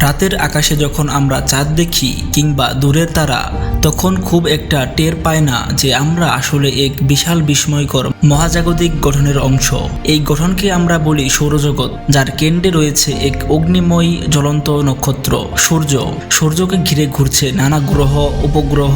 রাতের আকাশে যখন আমরা চাঁদ দেখি কিংবা দূরের তারা, তখন খুব একটা টের পায় না যে আমরা আসলে এক বিশাল বিস্ময়কর মহাজাগতিক গঠনের অংশ। এই গঠনকে আমরা বলি সৌরজগৎ, যার কেন্দ্রে রয়েছে এক অগ্নিময় জ্বলন্ত নক্ষত্র সূর্য। সূর্যকে ঘিরে ঘুরছে নানা গ্রহ, উপগ্রহ,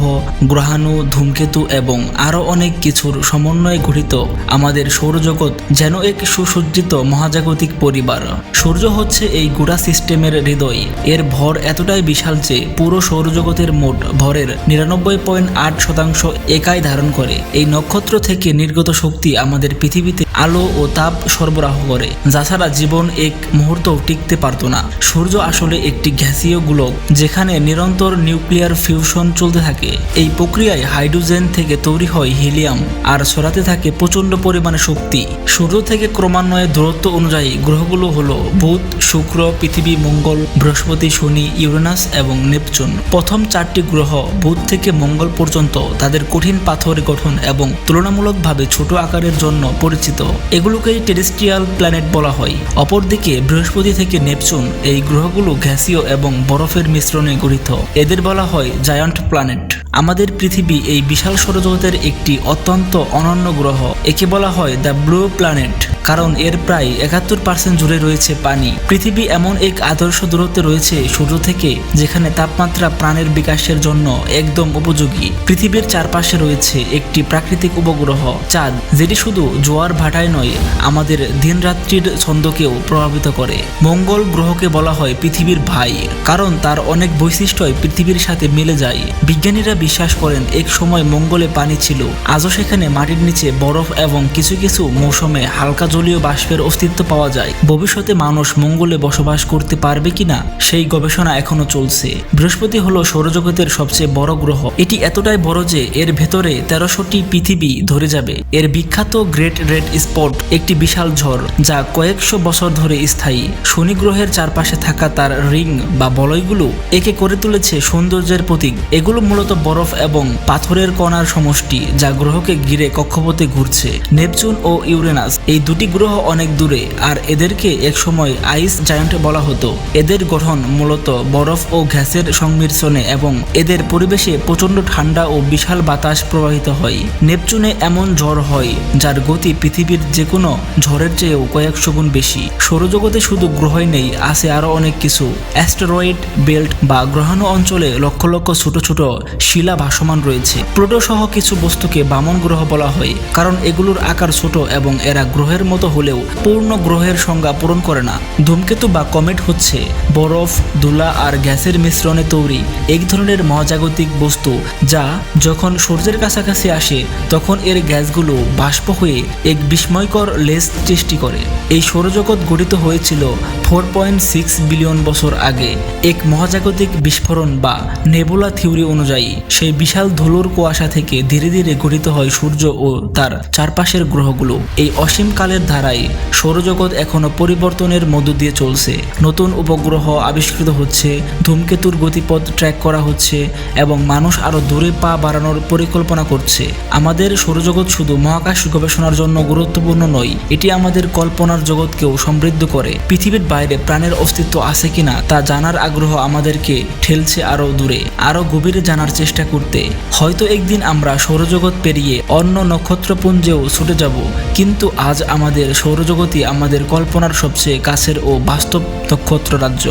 গ্রহাণু, ধূমকেতু এবং আরও অনেক কিছুর সমন্বয়ে গঠিত আমাদের সৌরজগৎ যেন এক সুসজ্জিত মহাজাগতিক পরিবার। সূর্য হচ্ছে এই গোটা সিস্টেমের হৃদয়। এর ভর এতটাই বিশাল যে পুরো সৌরজগতের মোট ভরের 99.8% একাই ধারণ করে। এই নক্ষত্র থেকে নির্গত শক্তি আমাদের পৃথিবীতে আলো ও তাপ সরবরাহ করে, যা ছাড়া জীবন এক মুহূর্তও টিকতে পারত না। সূর্য আসলে একটি গ্যাসীয় গোলক যেখানে নিরন্তর নিউক্লিয়ার ফিউশন চলতে থাকে। এই প্রক্রিয়ায় হাইড্রোজেন থেকে তৈরি হয় হিলিয়াম আর ছড়াতে থাকে প্রচণ্ড পরিমাণে শক্তি। সূর্য থেকে ক্রমান্বয়ে দূরত্ব অনুযায়ী গ্রহগুলো হলো বুধ, শুক্র, পৃথিবী, মঙ্গল, বৃহস্পতি, শনি, ইউরেনাস এবং নেপচুন। প্রথম 4টি গ্রহ বুধ থেকে মঙ্গল পর্যন্ত তাদের কঠিন পাথরের গঠন এবং তুলনামূলকভাবে ছোট আকারের জন্য পরিচিত। এগুলোকেই টেরেস্ট্রিয়াল প্ল্যানেট বলা হয়। অপরদিকে বৃহস্পতি থেকে নেপচুন, এই গ্রহগুলো গ্যাসীয় এবং বরফের মিশ্রণে গঠিত। এদের বলা হয় জায়ান্ট প্ল্যানেট। আমাদের পৃথিবী এই বিশাল সৌরজগতের একটি অত্যন্ত অনন্য গ্রহ। একে বলা হয় দ্য ব্লু প্ল্যানেট, কারণ এর প্রায় 71% জুড়ে রয়েছে পানি। পৃথিবী এমন এক আদর্শ দূরত্বে রয়েছে সূর্য থেকে যেখানে তাপমাত্রা প্রাণের বিকাশের জন্য একদম উপযোগী। পৃথিবীর চারপাশে রয়েছে একটি প্রাকৃতিক উপগ্রহ চাঁদ, যেটি শুধু জোয়ার ভাটায় নয়, আমাদের দিনরাত্রির ছন্দকেও প্রভাবিত করে। মঙ্গল গ্রহকে বলা হয় পৃথিবীর ভাই, কারণ তার অনেক বৈশিষ্ট্যই পৃথিবীর সাথে মিলে যায়। বিজ্ঞানীরা বিশ্বাস করেন এক সময় মঙ্গলে পানি ছিল, আজও সেখানে মাটির নিচে বরফ এবং কিছু কিছু মৌসুমে হালকা জলীয় বাষ্পের অস্তিত্ব পাওয়া যায়। ভবিষ্যতে মানুষ মঙ্গলে বসবাস করতে পারবে কিনা সেই গবেষণা এখনো চলছে। বৃহস্পতি হলো সৌরজগতের সবচেয়ে বড় গ্রহ। এটি এতটাই বড় যে এর ভেতরে 1300টি পৃথিবী ধরে যাবে। এর বিখ্যাত গ্রেট রেড স্পট একটি বিশাল ঝড় যা কয়েকশো বছর ধরে স্থায়ী। শনি গ্রহের চারপাশে থাকা তার রিং বা বলয়গুলো একে করে তুলেছে সৌন্দর্যের প্রতীক। এগুলো মূলত বরফ এবং পাথরের কণার সমষ্টি যা গ্রহকে ঘিরে কক্ষপথে ঘুরছে। নেপচুন ও ইউরেনাস, এই দুটি গ্রহ অনেক দূরে, আর এদেরকে একসময় আইস জায়ান্ট বলা হতো। এদের গঠন মূলত বরফ ও গ্যাসের সংমিশ্রণে এবং এদের পরিবেশে প্রচণ্ড ঠান্ডা ও বিশাল বাতাস প্রবাহিত হয়। নেপচুনে এমন ঝড় হয় যার গতি পৃথিবীর যে কোনো ঝড়ের চেয়েও কয়েকশো গুণ বেশি। সৌরজগতে শুধু গ্রহই নেই, আছে আরও অনেক কিছু। অ্যাস্টেরয়েড বেল্ট বা গ্রহাণু অঞ্চলে লক্ষ লক্ষ ছোট ছোট শিলা ভাসমান রয়েছে। প্লুটো সহ কিছু বস্তুকে বামন গ্রহ বলা হয়, কারণ এগুলোর আকার ছোট এবং এরা গ্রহের মতো হলেও পূর্ণ গ্রহের সংজ্ঞা পূরণ করে না। ধূমকেতু বা কমেট হচ্ছে বরফ, ধুলা আর গ্যাসের মিশ্রণে তৈরি এক ধরনের মহাজাগতিক বস্তু যা যখন সূর্যের কাছাকাছি আসে তখন এর গ্যাসগুলো বাষ্প হয়ে এক বিস্ময়কর লেজ সৃষ্টি করে। এই সৌরজগৎ গঠিত হয়েছিল 4.6 বিলিয়ন বছর আগে এক মহাজাগতিক বিস্ফোরণ বা নেবুলা থিওরি অনুযায়ী। সেই বিশাল ধুলোর কুয়াশা থেকে ধীরে ধীরে গঠিত হয় সূর্য ও তার চারপাশের গ্রহগুলো। এই অসীম কালের ধারায় সৌরজগৎ এখনো পরিবর্তনের মধ্য দিয়ে চলছে। নতুন উপগ্রহ আবিষ্কৃত হচ্ছে, ধূমকেতুর গতিপথ ট্র্যাক করা হচ্ছে এবং মানুষ আরো দূরে পা বাড়ানোর পরিকল্পনা করছে। আমাদের সৌরজগৎ শুধু মহাকাশ গবেষণার জন্য গুরুত্বপূর্ণ নয়, এটি আমাদের কল্পনার জগৎকেও সমৃদ্ধ করে। পৃথিবীর বাইরে প্রাণের অস্তিত্ব আছে কিনা তা জানার আগ্রহ আমাদেরকে ঠেলছে আরো দূরে, আরো গভীরে জানার চেষ্টা করতে। হয়তো একদিন আমরা সৌরজগৎ পেরিয়ে অন্য নক্ষত্রপুঞ্জেও ছুটে যাব, কিন্তু আজ আমাদের সৌরজগতই আমাদের কল্পনার সবচেয়ে কাছের ও বাস্তব নক্ষত্র রাজ্য।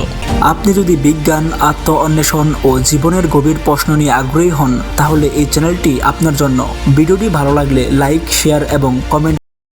আপনি যদি বিজ্ঞান, আত্ম অন্বেষণ ও জীবনের গভীর প্রশ্ন নিয়ে আগ্রহী হন, তাহলে এই চ্যানেলটি আপনার জন্য। ভিডিওটি ভালো লাগলে লাইক, শেয়ার এবং কমেন্ট